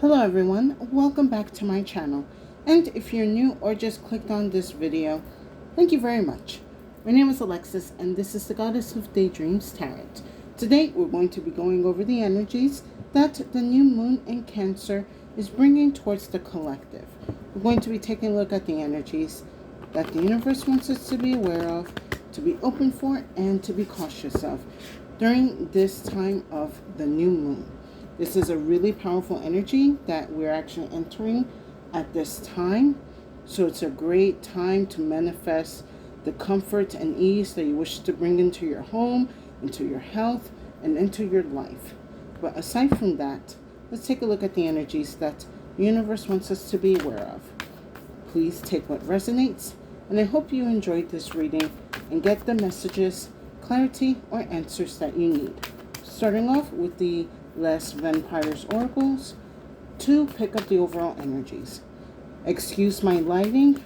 Hello everyone, welcome back to my channel. And if you're new or just clicked on this video, thank you very much. My name is Alexis and this is the Goddess of Daydreams Tarot. Today we're going to be going over the energies that the new moon in Cancer is bringing towards the collective. We're going to be taking a look at the energies that the universe wants us to be aware of, to be open for, and to be cautious of during this time of the new moon. This is a really powerful energy that we're actually entering at this time. So it's a great time to manifest the comfort and ease that you wish to bring into your home, into your health, and into your life. But aside from that, let's take a look at the energies that the universe wants us to be aware of. Please take what resonates, and I hope you enjoyed this reading and get the messages, clarity, or answers that you need. Starting off with the last Vampire's Oracles to pick up the overall energies. Excuse my lighting.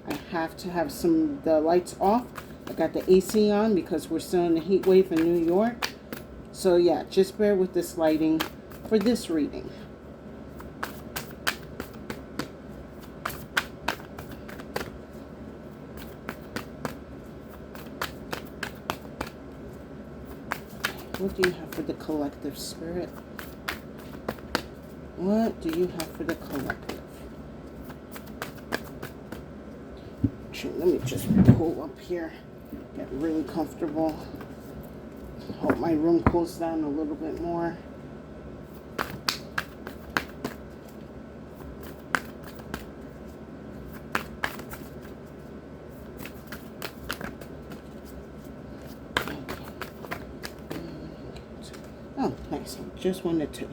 I have to have the lights off. I got the AC on because we're still in the heat wave in New York. So yeah, just bear with this lighting for this reading. What do you have for the collective, Spirit? What do you have for the collective? Actually, let me just pull up here. Get really comfortable. Hope my room cools down a little bit more. Oh, nice. Just wanted to.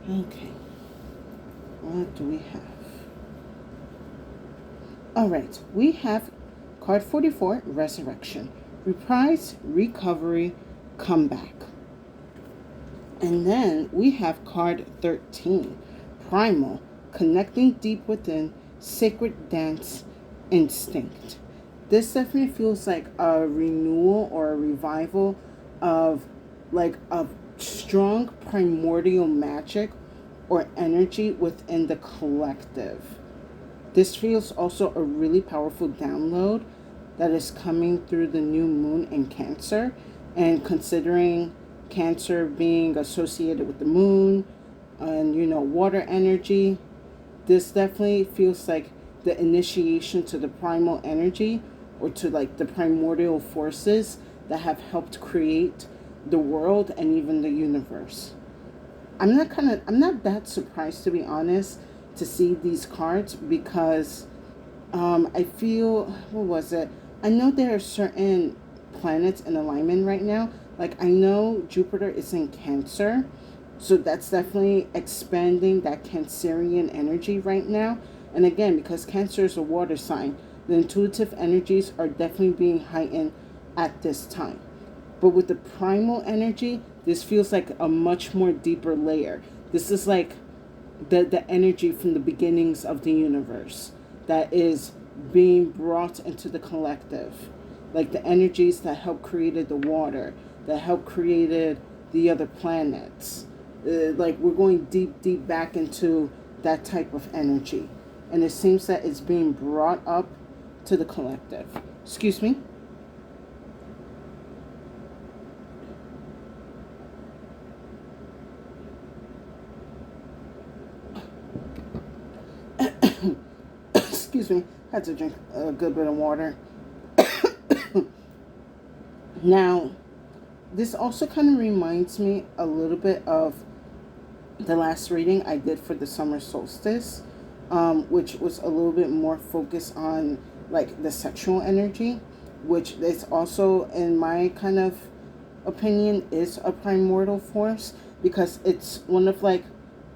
Okay. What do we have? All right. We have card 44, Resurrection. Reprise, recovery, comeback. And then we have card 13, Primal, connecting deep within, sacred dance, instinct. This definitely feels like a renewal or a revival of strong primordial magic or energy within the collective. This feels also a really powerful download that is coming through the new moon in Cancer, and considering Cancer being associated with the moon and water energy, this definitely feels like the initiation to the primal energy or to like the primordial forces that have helped create the world and even the universe. I'm not that surprised, to be honest, to see these cards because I feel, what was it? I know there are certain planets in alignment right now. Like I know Jupiter is in Cancer, so that's definitely expanding that Cancerian energy right now. And again, because Cancer is a water sign, the intuitive energies are definitely being heightened at this time. But with the primal energy, this feels like a much more deeper layer. This is like the energy from the beginnings of the universe that is being brought into the collective. Like the energies that helped created the water, that helped created the other planets. Like we're going deep back into that type of energy. And it seems that it's being brought up to the collective. Excuse me. Excuse me, had to drink a good bit of water. Now, this also kind of reminds me a little bit of the last reading I did for the summer solstice, which was a little bit more focused on like the sexual energy, which is also, in my kind of opinion, is a primordial force because it's one of like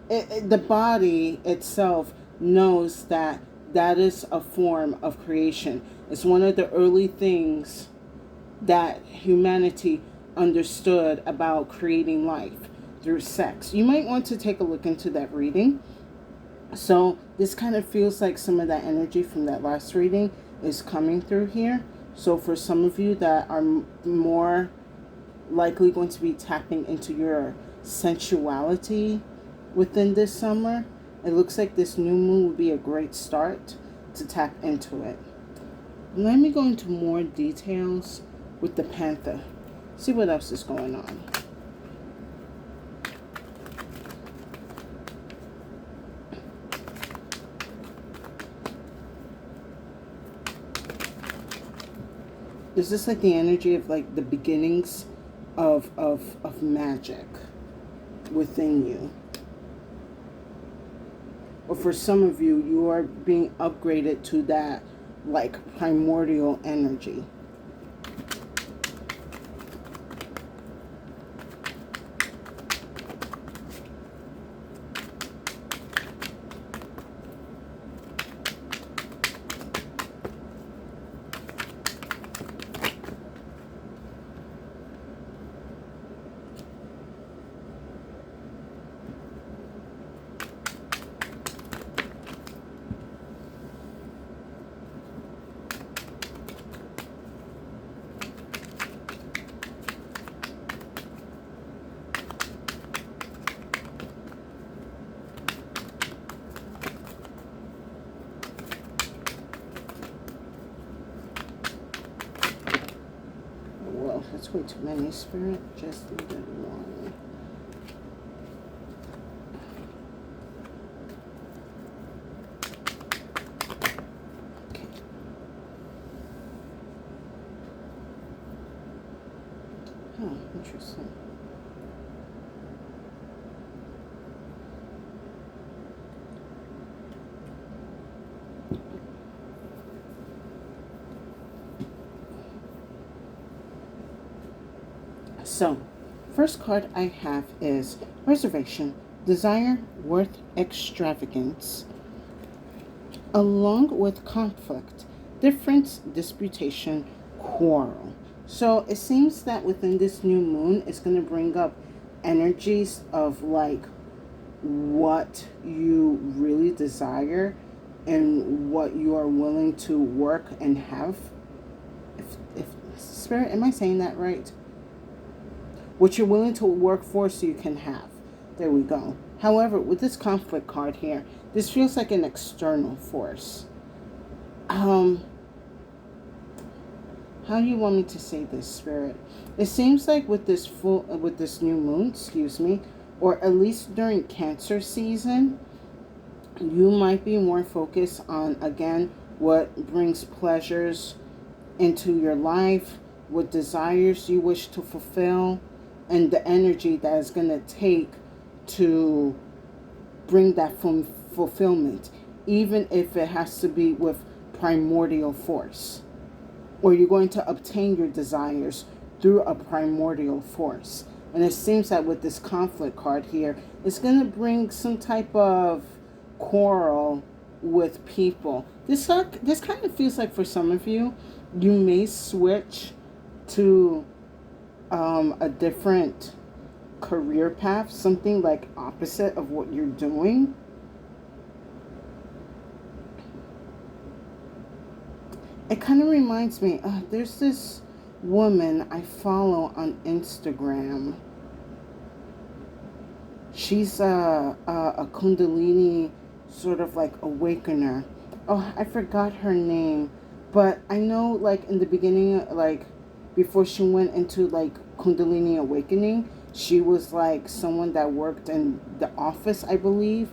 the body itself knows that that is a form of creation. It's one of the early things that humanity understood about creating life through sex. You might want to take a look into that reading. So this kind of feels like some of that energy from that last reading is coming through here. So for some of you that are more likely going to be tapping into your sensuality within this summer, it looks like this new moon will be a great start to tap into it. Let me go into more details with the Panther. See what else is going on. Is this like the energy of like the beginnings of magic within you? Or for some of you, you are being upgraded to that like primordial energy. Well, that's way too many, Spirit. Just leave it one. Okay. Oh, interesting. So, first card I have is Reservation, Desire, Worth, Extravagance, along with Conflict, Difference, Disputation, Quarrel. So, it seems that within this new moon, it's going to bring up energies of like what you really desire and what you are willing to work and have. If Spirit, am I saying that right? What you're willing to work for so you can have. There we go. However, with this conflict card here, this feels like an external force. How do you want me to say this, Spirit? It seems like with this new moon, excuse me, or at least during Cancer season, you might be more focused on, again, what brings pleasures into your life, what desires you wish to fulfill, and the energy that is going to take to bring that fulfillment, even if it has to be with primordial force, or you're going to obtain your desires through a primordial force. And it seems that with this conflict card here, it's going to bring some type of quarrel with people. This kind of feels like for some of you, you may switch to a different career path, something like opposite of what you're doing. It kind of reminds me, there's this woman I follow on Instagram. She's a Kundalini sort of like awakener. Oh, I forgot her name, but I know like in the beginning, like before she went into like Kundalini awakening, she was like someone that worked in the office, I believe,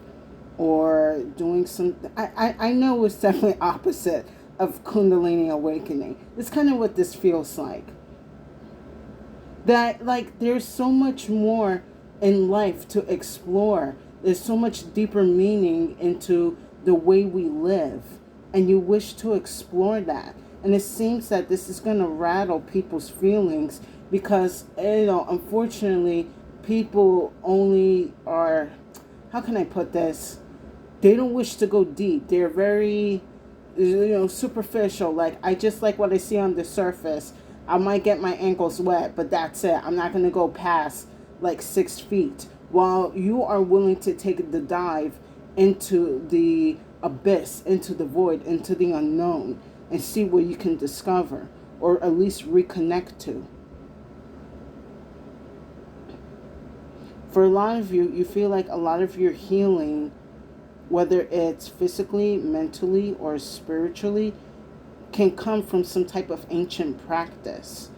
or doing some. I know it's definitely opposite of Kundalini awakening. It's kind of what this feels like. That like there's so much more in life to explore. There's so much deeper meaning into the way we live, and you wish to explore that. And it seems that this is going to rattle people's feelings because, unfortunately, people only are, how can I put this? They don't wish to go deep. They're very, superficial. Like, I just like what I see on the surface. I might get my ankles wet, but that's it. I'm not going to go past like 6 feet. While you are willing to take the dive into the abyss, into the void, into the unknown, and see what you can discover, or at least reconnect to. For a lot of you, you feel like a lot of your healing, whether it's physically, mentally, or spiritually, can come from some type of ancient practice.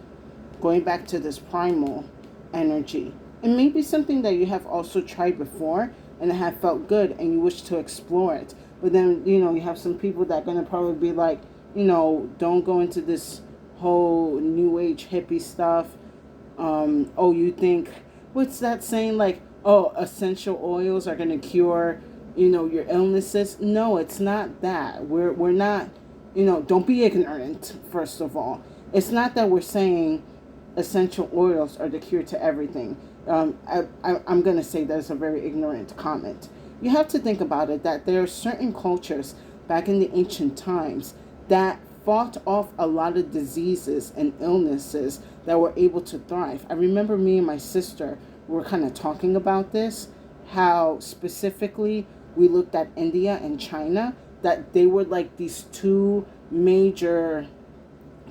Going back to this primal energy. It may be something that you have also tried before and it have felt good and you wish to explore it. But then, you have some people that are going to probably be like, don't go into this whole new age hippie stuff. Oh, you think, what's that saying? Like, oh, essential oils are going to cure, your illnesses. No, it's not that. We're not, don't be ignorant, first of all. It's not that we're saying essential oils are the cure to everything. I'm going to say that's a very ignorant comment. You have to think about it that there are certain cultures back in the ancient times that fought off a lot of diseases and illnesses that were able to thrive. I remember me and my sister were kind of talking about this, how specifically we looked at India and China, that they were like these two major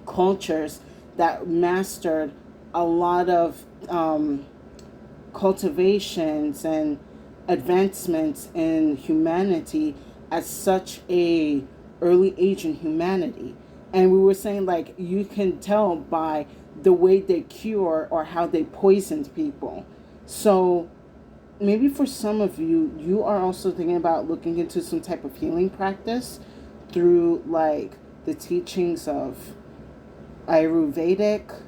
cultures that mastered a lot of cultivations and advancements in humanity at such a early age in humanity. And we were saying, like, you can tell by the way they cure or how they poisoned people. So maybe for some of you, you are also thinking about looking into some type of healing practice through like the teachings of Ayurvedic,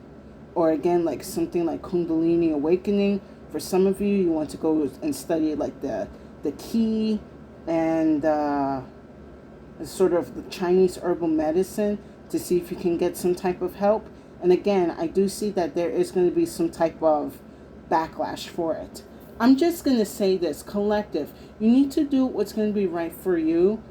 or again like something like Kundalini awakening. For some of you, you want to go and study like the Qi and sort of the Chinese herbal medicine to see if you can get some type of help. And again, I do see that there is going to be some type of backlash for it. I'm just going to say this, collective, you need to do what's going to be right for you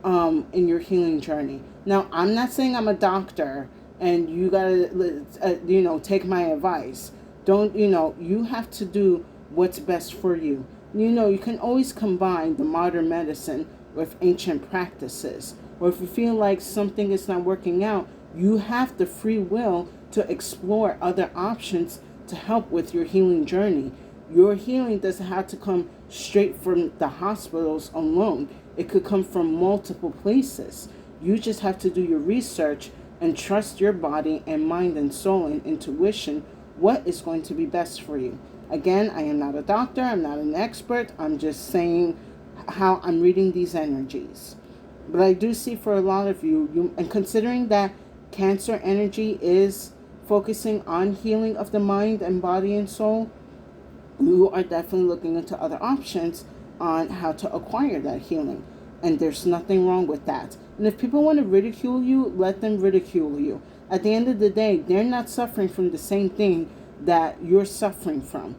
in your healing journey. Now, I'm not saying I'm a doctor and you gotta, take my advice. Don't, you have to do what's best for you. You can always combine the modern medicine with ancient practices. Or if you feel like something is not working out, you have the free will to explore other options to help with your healing journey. Your healing doesn't have to come straight from the hospitals alone. It could come from multiple places. You just have to do your research and trust your body and mind and soul and intuition what is going to be best for you. Again, I am not a doctor. I'm not an expert. I'm just saying how I'm reading these energies. But I do see for a lot of you, and considering that Cancer energy is focusing on healing of the mind and body and soul, you are definitely looking into other options on how to acquire that healing. And there's nothing wrong with that. And if people want to ridicule you, let them ridicule you. At the end of the day, they're not suffering from the same thing that you're suffering from.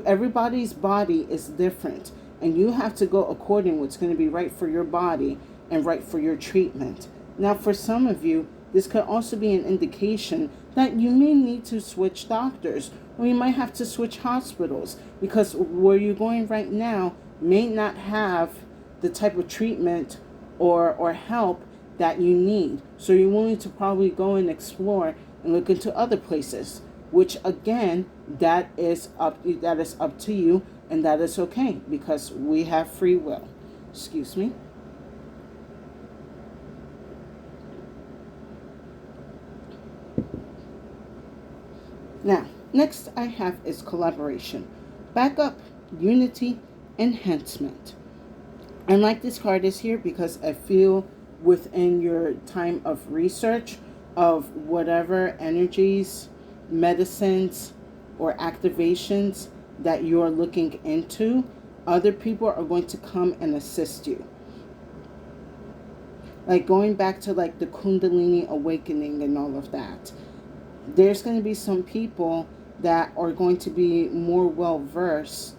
Everybody's body is different, and you have to go according what's going to be right for your body and right for your treatment. Now, for some of you, this could also be an indication that you may need to switch doctors, or you might have to switch hospitals, because where you're going right now may not have the type of treatment or help that you need. So you're willing to probably go and explore and look into other places, which again, that is up to you, and that is okay because we have free will. Excuse me. Now, next I have is collaboration, backup, unity, enhancement. I like this card is here because I feel within your time of research of whatever energies, medicines, or activations that you're looking into, other people are going to come and assist you. Like going back to like the Kundalini awakening and all of that. There's going to be some people that are going to be more well versed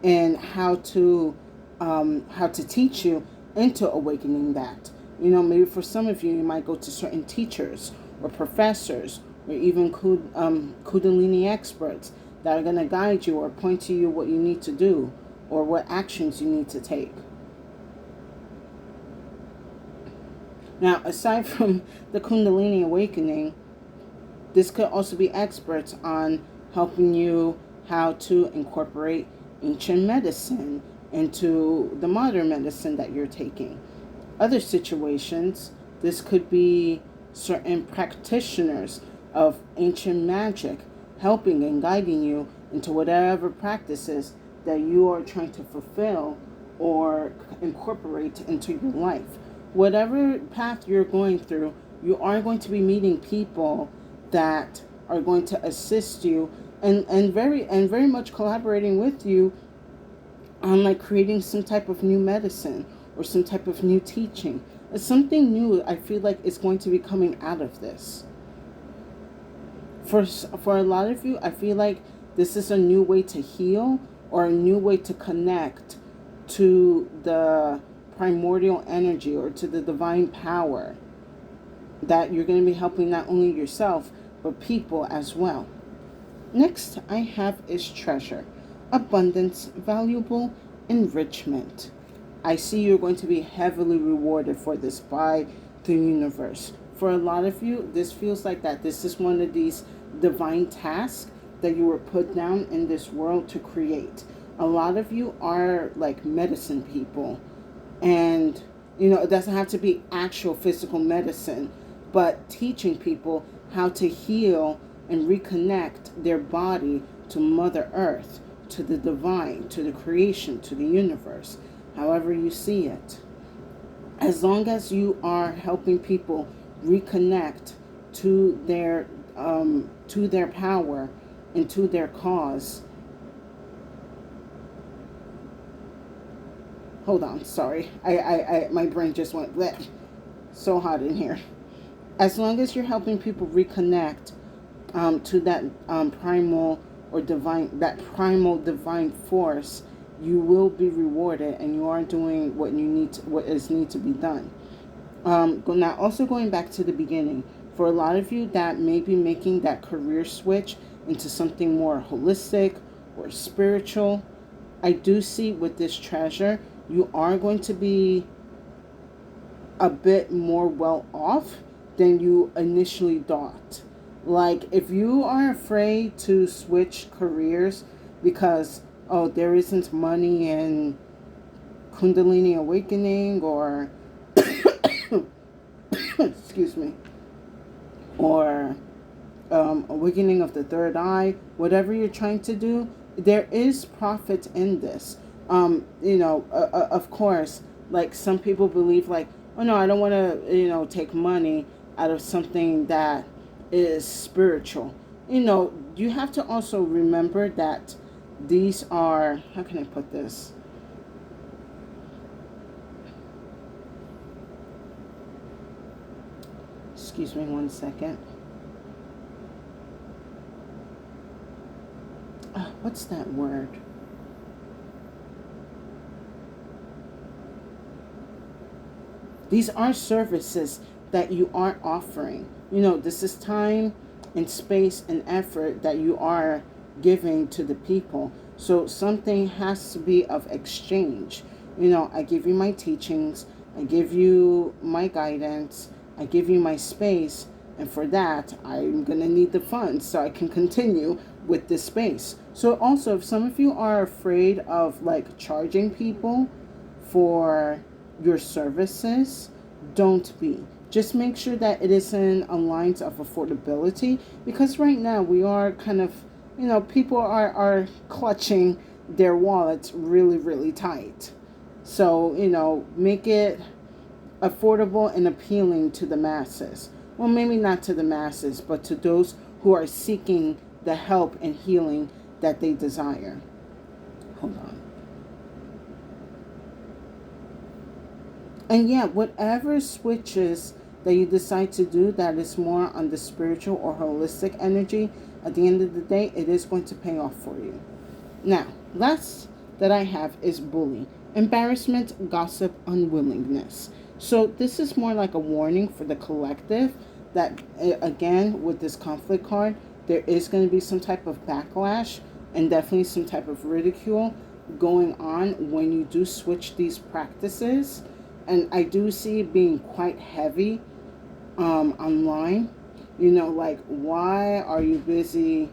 in how to teach you into awakening that. Maybe for some of you, you might go to certain teachers or professors or even Kundalini experts that are going to guide you or point to you what you need to do or what actions you need to take. Now, aside from the Kundalini awakening, this could also be experts on helping you how to incorporate ancient medicine into the modern medicine that you're taking. Other situations, this could be certain practitioners of ancient magic helping and guiding you into whatever practices that you are trying to fulfill or incorporate into your life. Whatever path you're going through, you are going to be meeting people that are going to assist you and very much collaborating with you on like creating some type of new medicine or some type of new teaching. It's something new I feel like is going to be coming out of this. For a lot of you, I feel like this is a new way to heal or a new way to connect to the primordial energy or to the divine power that you're going to be helping not only yourself but people as well. Next I have is treasure, abundance, valuable, enrichment. I see you're going to be heavily rewarded for this by the universe. For a lot of you, this feels like that this is one of these divine tasks that you were put down in this world to create. A lot of you are like medicine people, and it doesn't have to be actual physical medicine, but teaching people how to heal and reconnect their body to Mother Earth, to the divine, to the creation, to the universe, however you see it. As long as you are helping people reconnect to their power and to their cause. Hold on, sorry. I my brain just went bleh. So hot in here. As long as you're helping people reconnect to that primal or divine, that primal divine force, you will be rewarded, and you are doing what what is need to be done. Now, also going back to the beginning, for a lot of you that may be making that career switch into something more holistic or spiritual, I do see with this treasure, you are going to be a bit more well off than you initially thought. Like, if you are afraid to switch careers because, oh, there isn't money in Kundalini awakening or, excuse me, or awakening of the third eye, whatever you're trying to do, there is profit in this. Of course, like some people believe like, oh no, I don't want to, take money out of something that is spiritual. You have to also remember that these are, how can I put this? Excuse me one second. What's that word? These are services that you are offering. This is time and space and effort that you are giving to the people. So something has to be of exchange. I give you my teachings, I give you my guidance, I give you my space, and for that, I'm going to need the funds so I can continue with this space. So also, if some of you are afraid of like charging people for your services, don't be. Just make sure that it is in a lines of affordability, because right now we are kind of, people are clutching their wallets really, really tight. So, make it affordable and appealing to the masses. Well, maybe not to the masses, but to those who are seeking the help and healing that they desire. Hold on. And yeah, whatever switches that you decide to do that is more on the spiritual or holistic energy, at the end of the day, it is going to pay off for you. Now, last that I have is bully. Embarrassment, gossip, unwillingness. So this is more like a warning for the collective that, again, with this conflict card, there is going to be some type of backlash and definitely some type of ridicule going on when you do switch these practices. And I do see it being quite heavy online. Like, why are you busy?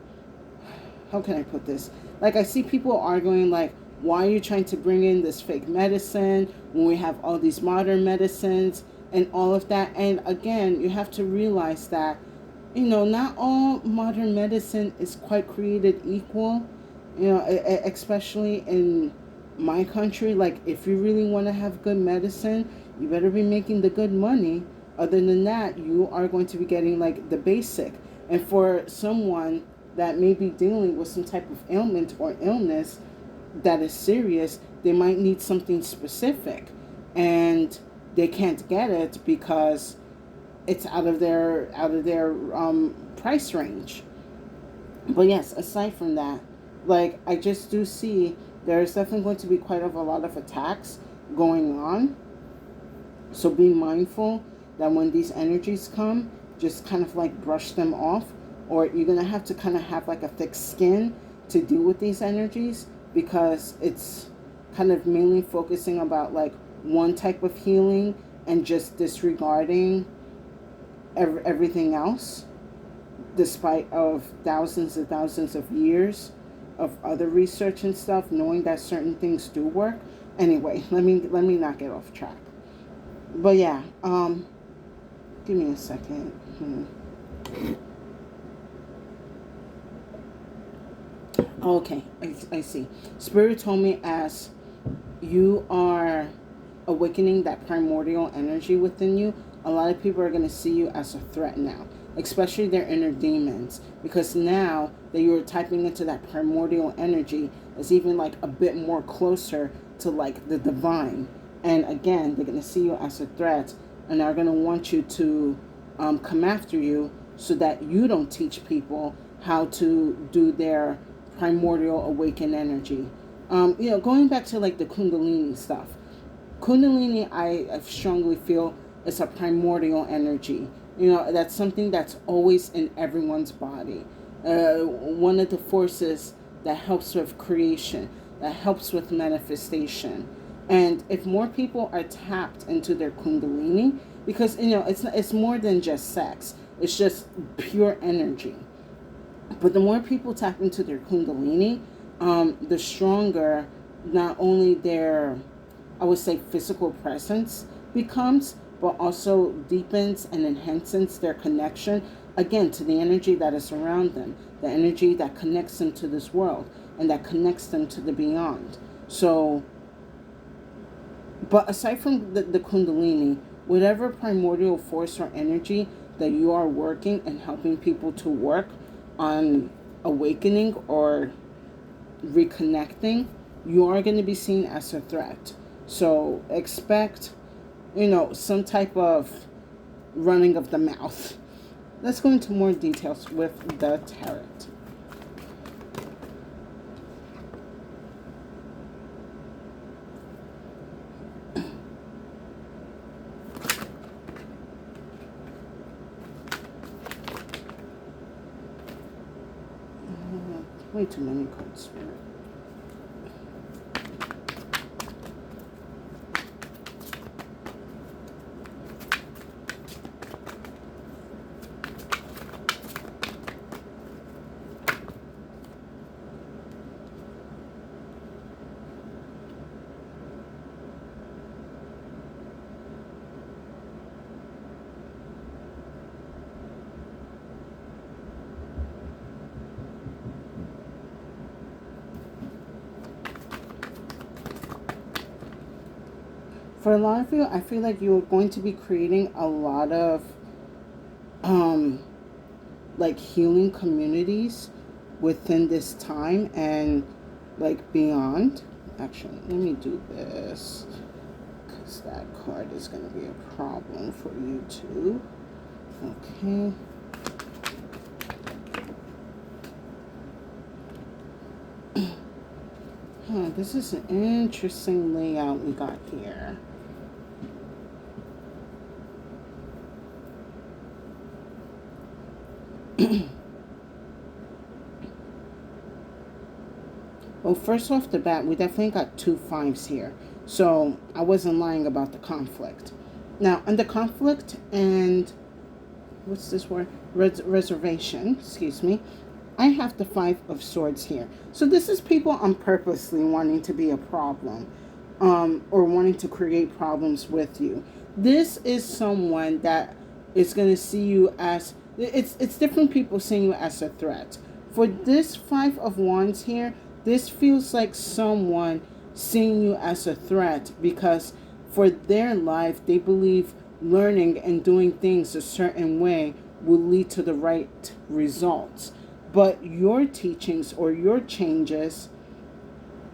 How can I put this? Like, I see people arguing like, Why are you trying to bring in this fake medicine when we have all these modern medicines and all of that? And again, you have to realize that, not all modern medicine is quite created equal, especially in my country. Like, if you really want to have good medicine, you better be making the good money. Other than that, you are going to be getting like the basic. And for someone that may be dealing with some type of ailment or illness that is serious, they might need something specific, and they can't get it because it's out of their price range. But yes, aside from that, like, I just do see there's definitely going to be quite a lot of attacks going on. So be mindful that when these energies come, just kind of like brush them off, or you're gonna have to kind of have like a thick skin to deal with these energies, because it's kind of mainly focusing about like one type of healing and just disregarding everything else, despite of thousands and thousands of years of other research and stuff, knowing that certain things do work. Anyway, let me not get off track. But yeah, give me a second. Okay, I see. Spirit told me, as you are awakening that primordial energy within you, a lot of people are going to see you as a threat now, especially their inner demons, because now that you're typing into that primordial energy, it's even like a bit more closer to like the divine. And again, they're going to see you as a threat, and are going to want you to come after you, so that you don't teach people how to do their primordial awakened energy. Going back to like the Kundalini stuff. Kundalini, I strongly feel, is a primordial energy. That's something that's always in everyone's body. One of the forces that helps with creation, that helps with manifestation. And if more people are tapped into their Kundalini, because it's more than just sex, it's just pure energy. But the more people tap into their Kundalini, the stronger not only their, I would say, physical presence becomes, but also deepens and enhances their connection, again, to the energy that is around them, the energy that connects them to this world and that connects them to the beyond. So, but aside from the Kundalini, whatever primordial force or energy that you are working and helping people to work on awakening or reconnecting, you are going to be seen as a threat. So expect, some type of running of the mouth. Let's go into more details with the tarot. Way too many cards, Spirit. For a lot of you, I feel like you're going to be creating a lot of like healing communities within this time and like beyond. Actually, let me do this, because that card is going to be a problem for you too. Okay. This is an interesting layout we got here. Well, first off the bat, we definitely got 2 5s here. So I wasn't lying about the conflict. Now, under conflict and what's this word? Reservation, excuse me. I have the Five of Swords here. So this is people on purposely wanting to be a problem, or wanting to create problems with you. This is someone that is going to see you as, it's different people seeing you as a threat. For this Five of Wands here, this feels like someone seeing you as a threat because for their life, they believe learning and doing things a certain way will lead to the right results. But your teachings or your changes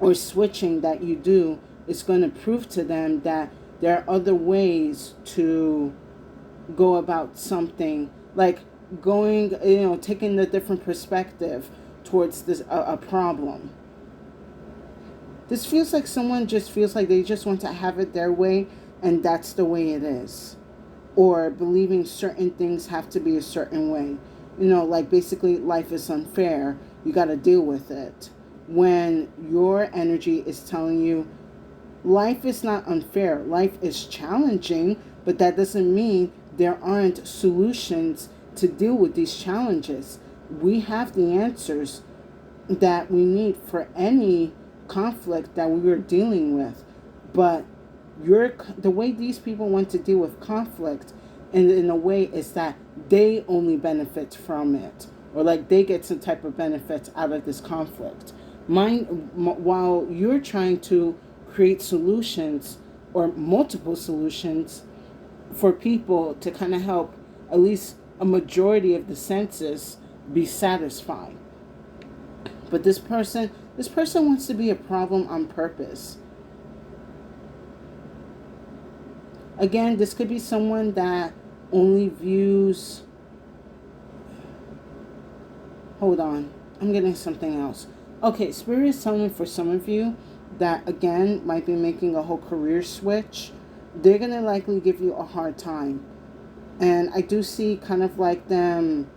or switching that you do is going to prove to them that there are other ways to go about something, like going, taking a different perspective towards this a problem. This feels like someone just feels like they just want to have it their way and that's the way it is. Or believing certain things have to be a certain way. Like basically life is unfair. You got to deal with it. When your energy is telling you life is not unfair, life is challenging, but that doesn't mean there aren't solutions to deal with these challenges. We have the answers that we need for any conflict that we are dealing with. But the way these people want to deal with conflict in a way is that they only benefit from it, or like they get some type of benefits out of this conflict. While you're trying to create solutions or multiple solutions for people to kind of help at least a majority of the senses be satisfied. But this person wants to be a problem on purpose. Again, this could be someone that only views... Hold on. I'm getting something else. Okay, Spirit is telling me for some of you that, again, might be making a whole career switch. They're going to likely give you a hard time. And I do see kind of like them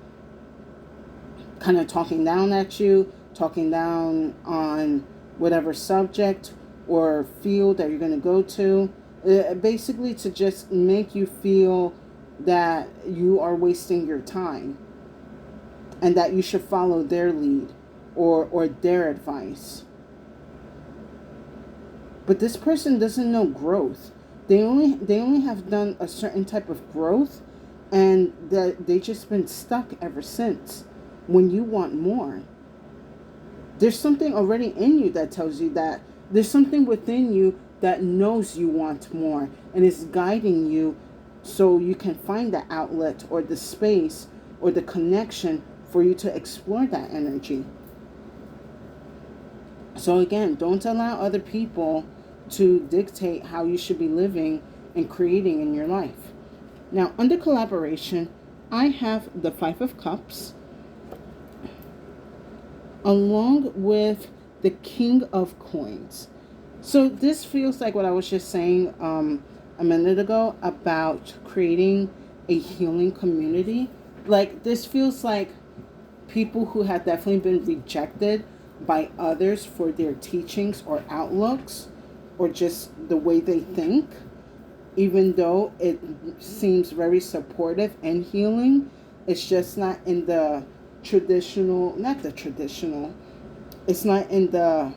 kind of talking down at you, talking down on whatever subject or field that you're going to go to. Basically to just make you feel that you are wasting your time and that you should follow their lead or their advice. But this person doesn't know growth. They only have done a certain type of growth, and that they just been stuck ever since. When you want more, there's something already in you that tells you that. There's something within you that knows you want more and is guiding you so you can find the outlet or the space or the connection for you to explore that energy. So again, don't allow other people to dictate how you should be living and creating in your life. Now, under collaboration, I have the Five of Cups along with the King of Coins. So this feels like what I was just saying a minute ago about creating a healing community. Like, this feels like people who have definitely been rejected by others for their teachings or outlooks or just the way they think, even though it seems very supportive and healing. It's just not in the it's not in the,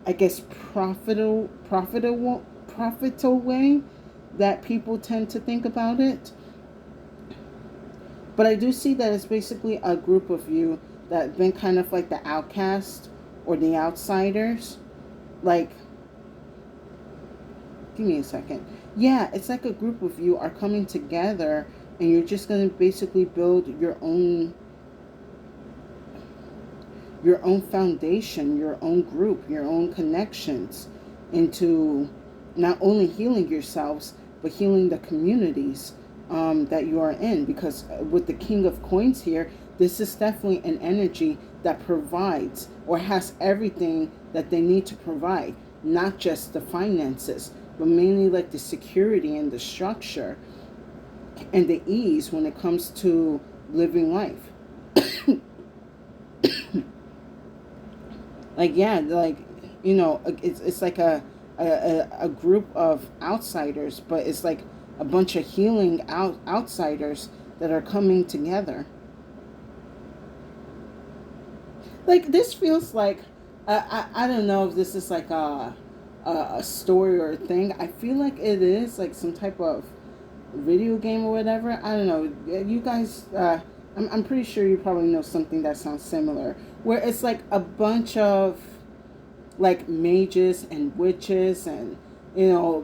I guess, profitable way that people tend to think about it. But I do see that it's basically a group of you that have been kind of like the outcast or the outsiders. Like, give me a second. Yeah, it's like a group of you are coming together and you're just going to basically build your own foundation, your own group, your own connections into not only healing yourselves, but healing the communities that you are in. Because with the King of Coins here, this is definitely an energy that provides or has everything that they need to provide, not just the finances, but mainly like the security and the structure and the ease when it comes to living life. Like, yeah, like, it's like a group of outsiders, but it's like a bunch of healing outsiders that are coming together. Like this feels like I don't know if this is like a story or a thing. I feel like it is like some type of video game or whatever. I don't know. You guys, I'm pretty sure you probably know something that sounds similar, where it's like a bunch of like mages and witches and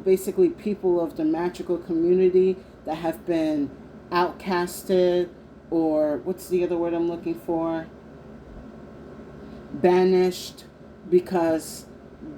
basically people of the magical community that have been outcasted, or what's the other word I'm looking for, banished, because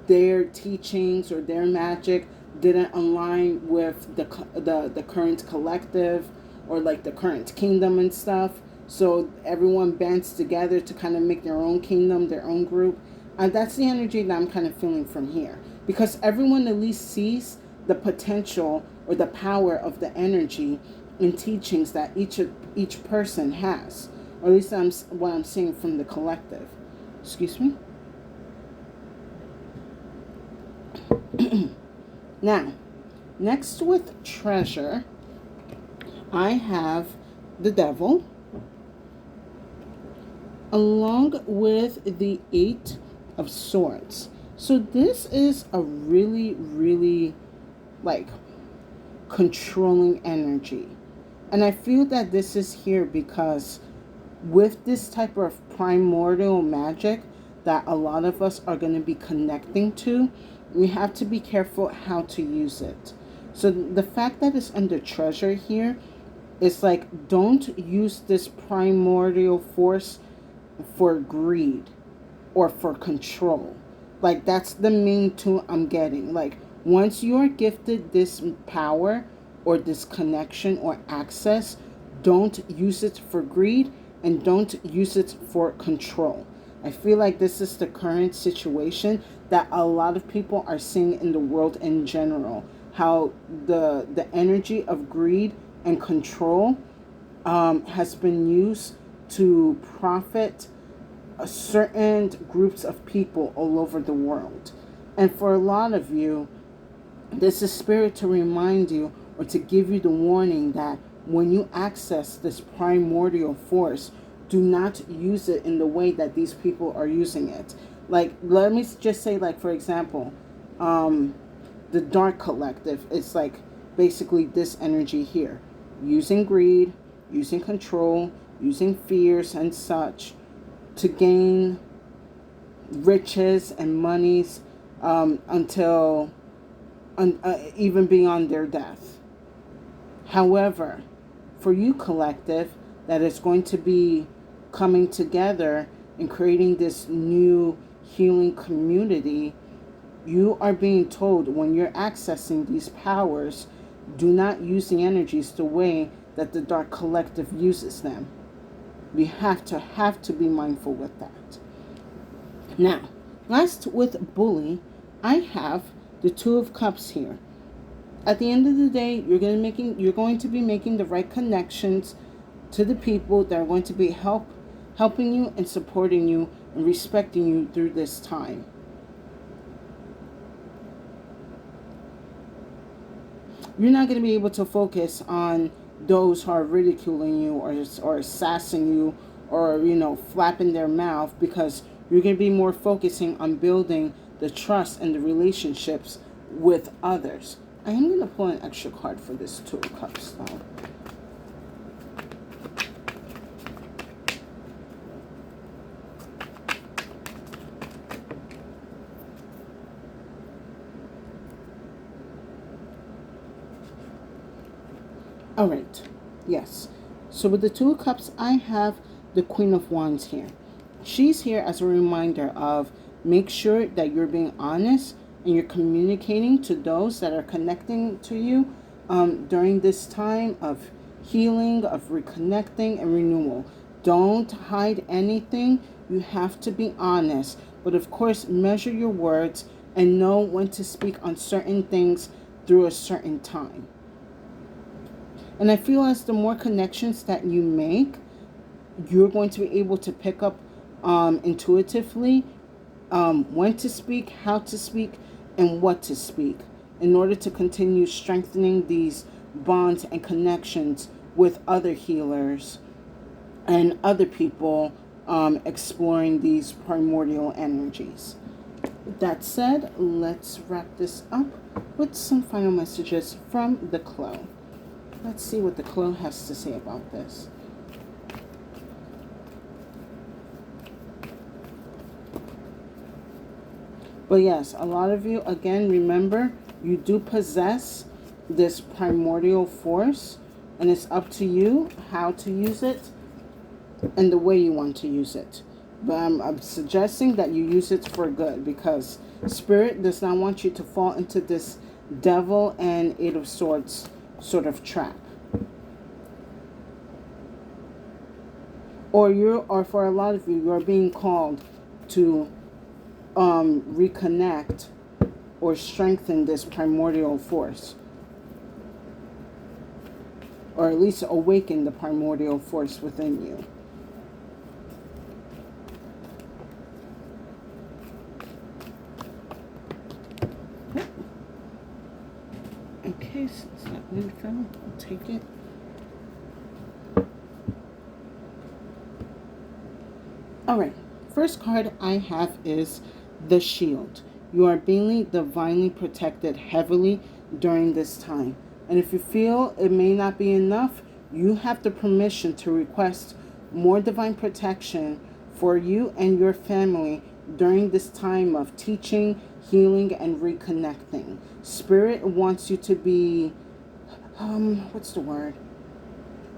their teachings or their magic didn't align with the current collective, or like the current kingdom and stuff. So everyone bands together to kind of make their own kingdom, their own group. And that's the energy that I'm kind of feeling from here, because everyone at least sees the potential or the power of the energy and teachings that each person has, or at least what I'm seeing from the collective. Excuse me. Now, next with treasure, I have the devil, along with the Eight of Swords. So this is a really, really like controlling energy. And I feel that this is here because with this type of primordial magic that a lot of us are going to be connecting to, we have to be careful how to use it. So the fact that it's under treasure here is like, don't use this primordial force for greed or for control. Like, that's the main tool I'm getting. Like, once you're gifted this power or this connection or access, don't use it for greed and don't use it for control. I feel like this is the current situation that a lot of people are seeing in the world in general. How the energy of greed and control has been used to profit certain groups of people all over the world. And for a lot of you, this is spirit to remind you or to give you the warning that when you access this primordial force, do not use it in the way that these people are using it. Like, let me just say, like, for example, the Dark Collective, it's like basically this energy here, using greed, using control, using fears and such to gain riches and monies until even beyond their death. However, for you collective that is going to be coming together and creating this new healing community, you are being told when you're accessing these powers, do not use the energies the way that the Dark Collective uses them. We have to be mindful with that. Now, last with bully, I have the Two of Cups here. At the end of the day, you're going to be making the right connections to the people that are going to be helping you and supporting you and respecting you through this time. You're not going to be able to focus on those who are ridiculing you or sassing you or flapping their mouth, because you're going to be more focusing on building the trust and the relationships with others. I am going to pull an extra card for this Two of Cups though. All right. Yes. So with the Two of Cups, I have the Queen of Wands here. She's here as a reminder of make sure that you're being honest and you're communicating to those that are connecting to you during this time of healing, of reconnecting and renewal. Don't hide anything. You have to be honest. But of course, measure your words and know when to speak on certain things through a certain time. And I feel as the more connections that you make, you're going to be able to pick up intuitively when to speak, how to speak, and what to speak in order to continue strengthening these bonds and connections with other healers and other people exploring these primordial energies. With that said, let's wrap this up with some final messages from the Clo. Let's see what the Clo has to say about this. But yes, a lot of you, again, remember, you do possess this primordial force, and it's up to you how to use it and the way you want to use it. But I'm suggesting that you use it for good, because Spirit does not want you to fall into this Devil and Eight of Swords sort of trap. Or for a lot of you, you're being called to reconnect or strengthen this primordial force, or at least awaken the primordial force within you. Okay, since that one fell, I'll take it. Alright, first card I have is the Shield. You are being divinely protected heavily during this time. And if you feel it may not be enough, you have the permission to request more divine protection for you and your family during this time of teaching, healing, and reconnecting. Spirit wants you to be,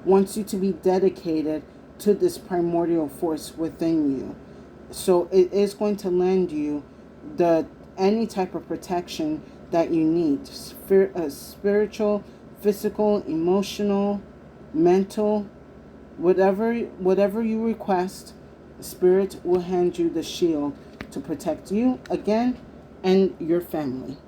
wants you to be dedicated to this primordial force within you. So it is going to lend you any type of protection that you need. Spiritual, physical, emotional, mental, whatever you request, Spirit will hand you the shield to protect you again and your family.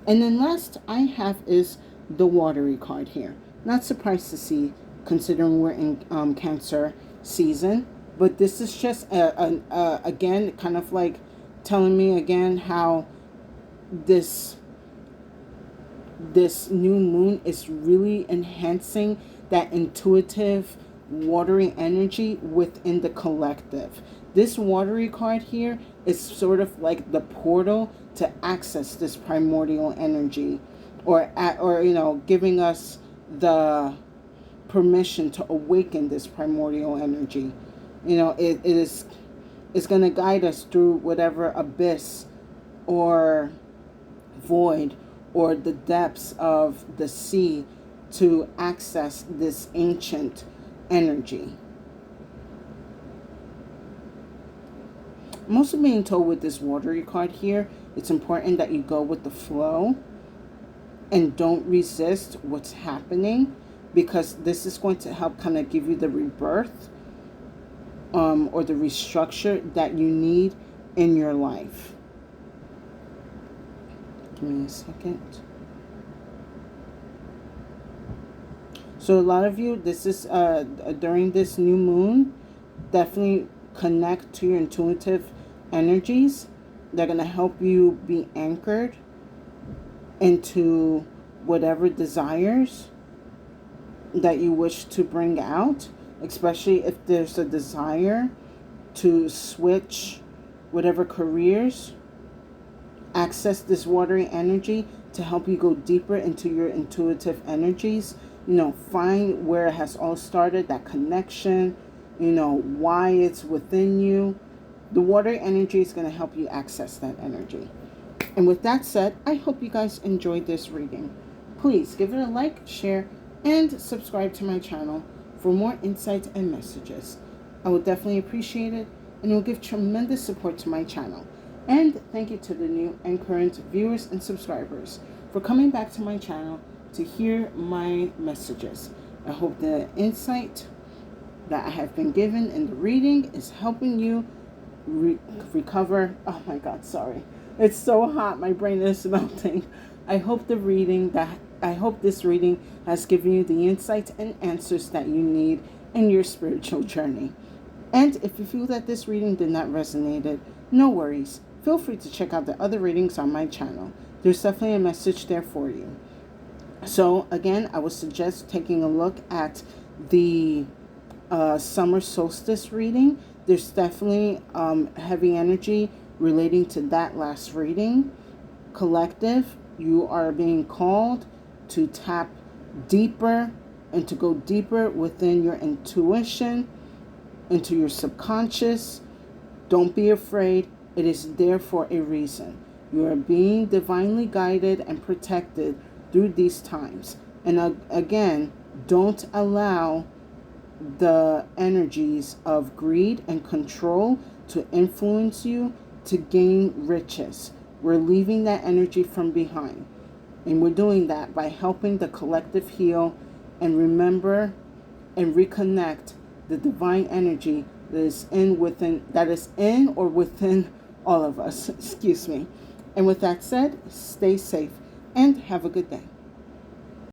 And then last I have is the Watery card here. Not surprised to see, considering we're in Cancer season, but this is just again kind of like telling me again how this new moon is really enhancing that intuitive watery energy within the collective. This Watery card here is sort of like the portal to access this primordial energy, or giving us the permission to awaken this primordial energy. It's going to guide us through whatever abyss or void or the depths of the sea to access this ancient energy. I'm also being told with this Watery card here, it's important that you go with the flow and don't resist what's happening, because this is going to help kind of give you the rebirth or the restructure that you need in your life. Give me a second. So a lot of you, this is during this new moon, definitely connect to your intuitive energies. They're going to help you be anchored into whatever desires that you wish to bring out, especially if there's a desire to switch whatever careers. Access this watery energy to help you go deeper into your intuitive energies. Find where it has all started, that connection, why it's within you. The watery energy is going to help you access that energy. And with that said, I hope you guys enjoyed this reading. Please give it a like, share, and subscribe to my channel for more insights and messages. I would definitely appreciate it, and it will give tremendous support to my channel. And thank you to the new and current viewers and subscribers for coming back to my channel to hear my messages. I hope the insight that I have been given in the reading is helping you recover. Oh my God, sorry. It's so hot, my brain is melting. I hope this reading has given you the insights and answers that you need in your spiritual journey. And if you feel that this reading did not resonate, no worries. Feel free to check out the other readings on my channel. There's definitely a message there for you. So again, I would suggest taking a look at the summer solstice reading There's definitely heavy energy relating to that last reading. Collective, you are being called to tap deeper and to go deeper within your intuition, into your subconscious. Don't be afraid. It is there for a reason. You are being divinely guided and protected through these times. And again, don't allow the energies of greed and control to influence you to gain riches. We're leaving that energy from behind. And we're doing that by helping the collective heal and remember and reconnect the divine energy that is in or within all of us. Excuse me. And with that said, stay safe and have a good day.